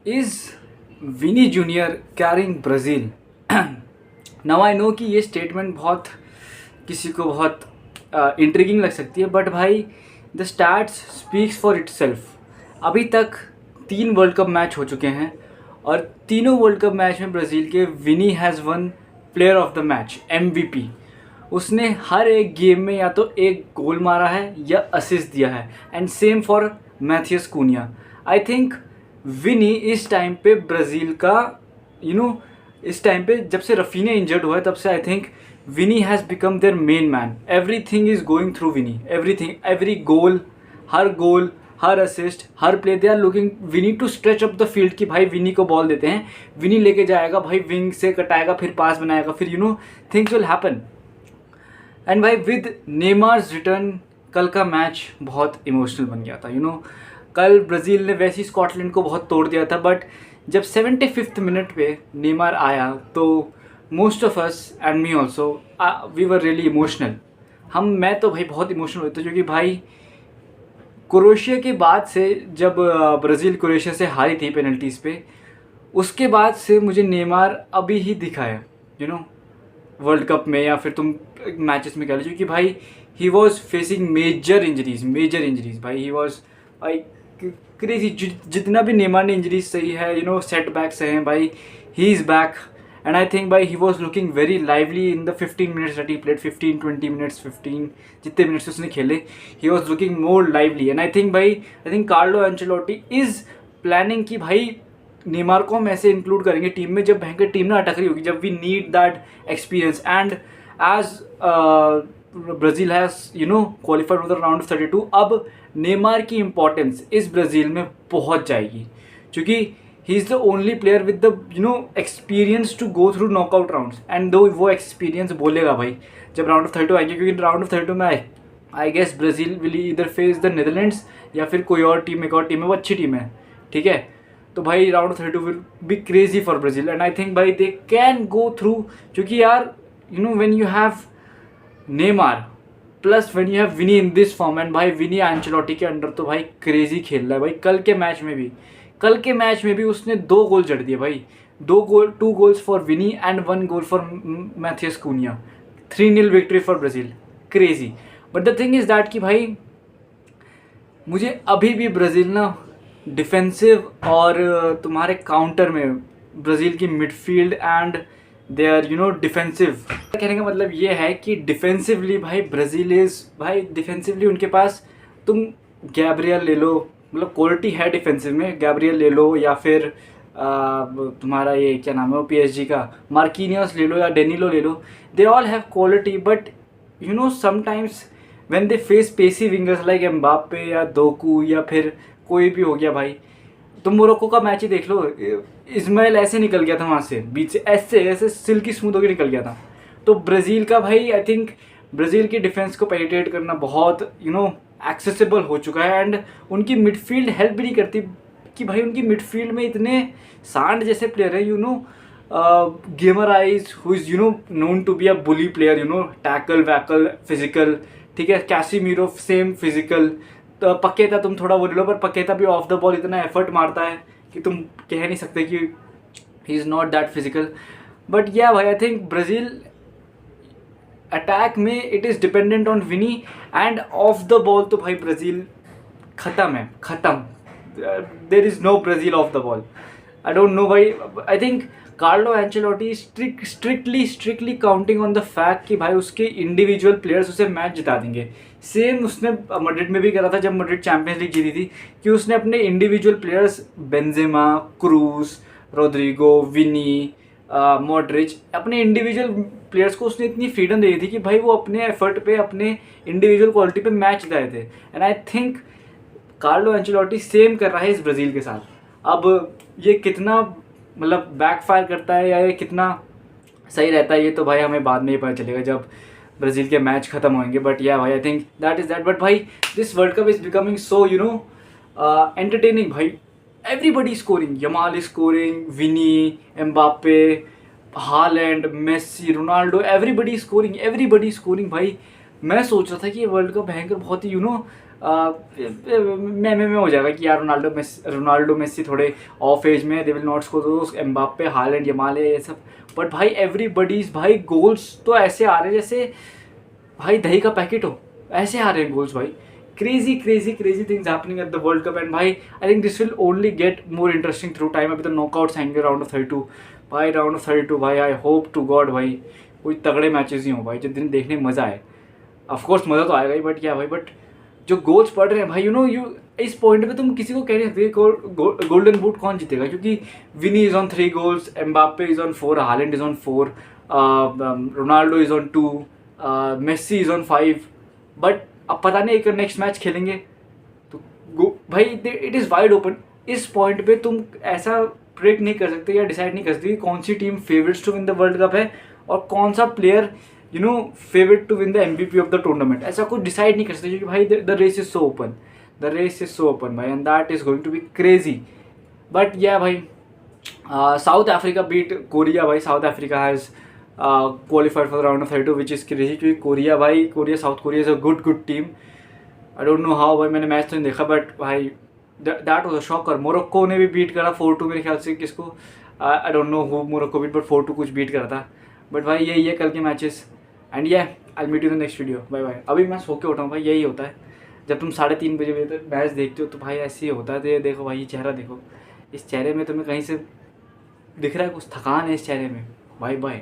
Is Vini Junior carrying Brazil? Now I know कि ये statement बहुत किसी को बहुत इंट्रिगिंग लग सकती है, बट भाई the stats speaks for itself. अभी तक 3 वर्ल्ड कप मैच हो चुके हैं और तीनों वर्ल्ड कप मैच में ब्राज़ील के Vini has one player of the match, MVP। उसने हर एक गेम में या तो एक गोल मारा है या असिस्ट दिया है, and same for Matheus Cunha. I think Vini इस टाइम पे ब्राज़ील का यू नो इस टाइम पे जब से रफीना इंजर्ड हुआ है तब से I think Vini has become their main man. Everything is going through Vini, everything, every goal, हर असिस्ट, हर play, they are looking Vini to stretch up the field कि भाई विनी को बॉल देते हैं, विनी लेके जाएगा भाई, विंग से कटाएगा, फिर पास बनाएगा, फिर थिंग्स विल हैपन। एंड भाई विद नेमार्स रिटर्न कल का मैच बहुत इमोशनल बन गया था। कल ब्राज़ील ने वैसे ही स्कॉटलैंड को बहुत तोड़ दिया था, बट जब 75th मिनट पे नेमार आया तो most of us and me also we were really emotional. मैं तो भाई बहुत इमोशनल हुए थे, क्योंकि भाई क्रोएशिया के बाद से, जब ब्राज़ील क्रोएशिया से हारी थी पेनल्टीज़ पे, उसके बाद से मुझे नेमार अभी ही दिखा है वर्ल्ड कप में, या फिर तुम मैचेस में कह लीजिए कि भाई he was facing major injuries भाई, ही वॉज भाई क्रेजी। जितना भी नेमार ने इंजरीज सही है, सेटबैक सही हैं भाई, he is back. And I think भाई he was looking very lively in the 15 minutes that he played, 15-20 minutes, 15 जितने मिनट्स उसने खेले, he was looking more lively. And I think Carlo Ancelotti is planning कि भाई Neymar को हम ऐसे include करेंगे टीम में जब भयंकर टीम ना अटक रही होगी, जब we need that experience. And as Brazil has qualified for the round of 32, अब नेमार की इंपॉर्टेंस इस ब्राज़ील में पहुंच जाएगी, क्योंकि he is the only player with the experience to go through knockout rounds. And though वो experience बोलेगा भाई जब राउंड ऑफ 32 आएंगे, क्योंकि राउंड ऑफ 32 में आई गेस ब्राज़ील विल इधर फेस द नीदरलैंड्स या फिर कोई और टीम, एक और टीम है, वो अच्छी टीम है, ठीक है। तो भाई round of 32 will be crazy for Brazil, and I think भाई दे कैन गो थ्रू, क्योंकि यार when you have Neymar plus when you have Vini in this form, and भाई विनी एंचेलोटी के अंडर तो भाई क्रेजी खेल रहा है भाई। कल के मैच में भी उसने 2 गोल जड़ दिए भाई, 2 goals for Vini and 1 goal for Matheus Cunha, 3-0 victory for Brazil, crazy. But the thing is that कि भाई मुझे अभी भी ब्राज़ील ना डिफेंसिव और तुम्हारे काउंटर में ब्राज़ील की midfield and they are defensive, कहने का मतलब ये है कि डिफेंसिवली भाई ब्राज़ील इज़ भाई डिफेंसिवली उनके पास तुम गैब्रियल ले लो, मतलब क्वालिटी है डिफेंसिव में, गैब्रियल ले लो या फिर तुम्हारा ये क्या नाम है वो PSG का मार्किनियोस ले लो या डेनिलो ले लो, they all have quality, but sometimes when they face pacey wingers like Mbappe या दोकू या फिर कोई भी हो गया भाई, तुम मोरक्को का मैच ही देख लो, इस्माइल ऐसे निकल गया था वहाँ से बीच से, ऐसे सिल्की स्मूथ होकर निकल गया था। तो ब्राज़ील का भाई आई थिंक ब्राज़ील की डिफेंस को पेनिट्रेट करना बहुत एक्सेसिबल हो चुका है, एंड उनकी मिडफील्ड हेल्प भी नहीं करती कि भाई उनकी मिडफील्ड में इतने सांड जैसे प्लेयर हैं, गेमराइज who is known to be a bully player, tackle वैकल फिजिकल, ठीक है, कैसीमीरो सेम फिजिकल, तो पकेता तुम थोड़ा बोल लो, पर पकेता भी ऑफ द बॉल इतना एफर्ट मारता है कि तुम कह नहीं सकते कि he is not that physical. But yeah भाई आई थिंक ब्राज़ील अटैक में it is dependent on Vini, and off the ball तो भाई ब्राज़ील ख़त्म, there is no Brazil off the ball. I don't know भाई, I think Carlo Ancelotti strictly counting on the fact कि भाई उसके individual players उसे match जिता देंगे। सेम उसने मैड्रिड में भी करा था जब मैड्रिड चैंपियंस लीग जीती थी, कि उसने अपने individual players Benzema, Kroos, Rodrygo, Vini, Modric, अपने इंडिविजुअल प्लेयर्स को उसने इतनी फ्रीडम दे दी थी कि भाई वो अपने एफर्ट पे, अपने इंडिविजुअल क्वालिटी पे मैच जिताए थे। And I think Carlo Ancelotti same कर रहा है इस ब्राज़ील के साथ। अब ये कितना मतलब बैकफायर करता है या ये कितना सही रहता है, ये तो भाई हमें बाद में ही पता चलेगा जब ब्राज़ील के मैच खत्म होंगे। बट या भाई I think that is that. But भाई this world cup is becoming so entertaining भाई, everybody scoring, Yamal is scoring, Vini, Mbappe, Haaland, Messi, Ronaldo, everybody scoring भाई। मैं सोच रहा था कि ये वर्ल्ड कप भयंकर बहुत ही में हो जाएगा कि यार रोनाल्डो मेसी थोड़े ऑफ एज में, they will not score those, Mbappe, Haaland, Yamal ये सब। बट भाई एवरीबडीज भाई गोल्स तो ऐसे आ रहे हैं जैसे भाई दही का पैकेट हो, ऐसे आ रहे हैं गोल्स भाई। Crazy things happening at the world cup, and भाई I think this will only get more interesting through time. अभी तो नॉकआउट्स आएंगे राउंड ऑफ 32 भाई, राउंड ऑफ 32 भाई। आई होप टू गॉड भाई कोई तगड़े मैचेस ही हों भाई, जिस दिन देखने में मज़ा आए। ऑफकोर्स मज़ा तो आएगा ही, बट क्या भाई, बट जो गोल्स पड़ रहे हैं भाई, यू इस पॉइंट पे तुम किसी को कह नहीं सकते गोल्डन बूट कौन जीतेगा, क्योंकि Vini is on 3 goals, Mbappe is on 4, Haaland is on 4, Ronaldo is on 2, Messi is on 5। But अब पता नहीं एक नेक्स्ट मैच खेलेंगे तो भाई इट इज़ वाइड ओपन। इस पॉइंट पे तुम ऐसा प्रेडिक्ट नहीं कर सकते या डिसाइड नहीं कर सकते कि कौन सी team favourites to win the world cup है और कौन सा player favourite to win the MVP of the tournament. ऐसा कुछ डिसाइड नहीं कर सकते क्योंकि भाई the race is so open, the race is so open भाई, and that is going to be crazy. But yeah भाई साउथ अफ्रीका बीट कोरिया भाई, South Africa has qualified for the round of 32 which is crazy, क्योंकि Korea South Korea is a good team. I don't know how भाई, मैंने match तो नहीं देखा, but भाई that was a shocker. Morocco ने भी बीट करा 4-2 मेरे ख्याल से, किसको I don't know who Morocco beat, but 4-2 कुछ बीट करा था। बट भाई यही है कल के मैचेस, एंड ये I meet you the next video, bye bye. अभी मैं सो के उठा हूँ भाई, यही होता है जब तुम 3:30 बजे तक मैच देखते हो तो भाई ऐसे ही होता है। तो ये देखो भाई, ये चेहरा देखो, इस चेहरे में तुम्हें कहीं से दिख रहा है कुछ थकान है इस चेहरे में। Bye bye.